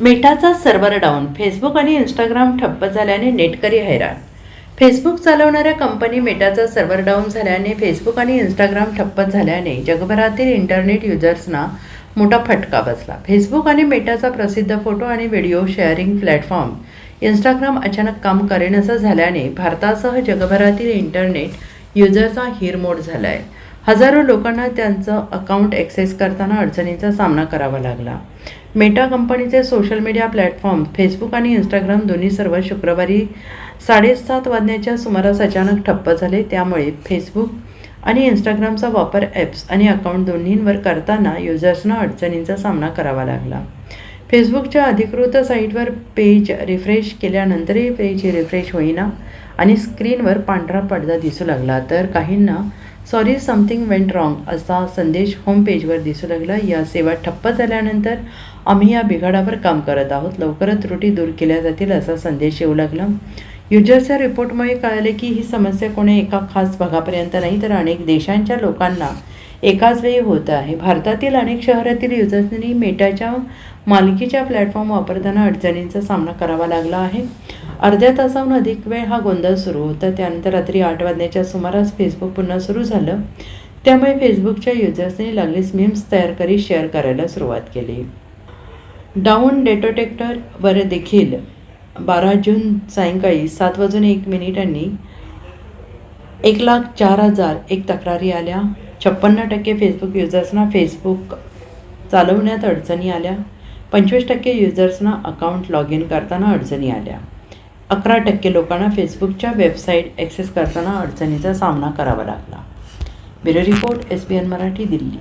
मेटाचा server down, Facebook आणि Instagram ठप्प झाल्याने नेटकरी हैराण. फेसबुक चालवणाऱ्या कंपनी मेटाचा सर्व्हर डाऊन झाल्याने फेसबुक आणि इंस्टाग्राम ठप्प झाल्याने जगभरातील इंटरनेट युजर्सना मोठा फटका बसला. फेसबुक आणि मेटाचा प्रसिद्ध फोटो आणि व्हिडिओ शेअरिंग प्लॅटफॉर्म इंस्टाग्राम अचानक काम करेनासं झाल्याने भारतासह जगभरातील इंटरनेट युजर्सचा हिरमोड झाला आहे. हजारो लोकांना त्यांचं अकाउंट ॲक्सेस करताना अडचणींचा सामना करावा लागला. मेटा कंपनीचे सोशल मीडिया प्लॅटफॉर्म फेसबुक आणि इंस्टाग्राम दोन्ही सर्व्हर शुक्रवारी 7:30 वाजण्याच्या सुमारास अचानक ठप्प झाले. त्यामुळे फेसबुक आणि इंस्टाग्रामचा वापर ॲप्स आणि अकाउंट दोन्हींवर करताना युजर्सना अडचणींचा सामना करावा लागला. फेसबुकच्या अधिकृत साईटवर पेज रिफ्रेश केल्यानंतरही पेज रिफ्रेश होईना आणि स्क्रीनवर पांढरा पडदा दिसू लागला. तर काहींना सॉरी समथिंग वेंट रॉंग असा संदेश होम पेजवर दिसू लागला. या सेवा ठप्प झाल्यानंतर आम्ही या बिघाडावर काम करत आहोत, लवकरच त्रुटी दूर केल्या जातील असा संदेश येऊ लागला. युजर्सच्या रिपोर्टमुळे कळाले की ही समस्या कोणी एका खास भागापर्यंत नाही तर अनेक देशांच्या लोकांना एकाच वेळी होत आहे. भारतातील अनेक शहरातील युजर्सनी मेटाच्या मालकीच्या प्लॅटफॉर्म वापरताना अडचणींचा सामना करावा लागला आहे. अर्ध्या तासाहून अधिक वेळ हा गोंधळ सुरू होता. त्यानंतर रात्री 8 वाजण्याच्या सुमारास फेसबुक पुन्हा सुरू झालं. त्यामुळे फेसबुकच्या युजर्सनी लागलीच मीम्स तयार करीत शेअर करायला सुरुवात केली. डाऊन डेटोटेक्टरवर देखील 12 जून सायंकाळी 7:01 1,04,001 तक्रारी आल्या. 56% फेसबुक युजर्सना फेसबुक चालवण्यात अडचणी आल्या. 25% युजर्सना अकाउंट लॉग इन करताना अडचणी आल्या. 11% लोकांना फेसबुकच्या वेबसाईट ॲक्सेस करताना अडचणीचा सामना करावा लागला. Bureau report, SBN Marathi, Delhi.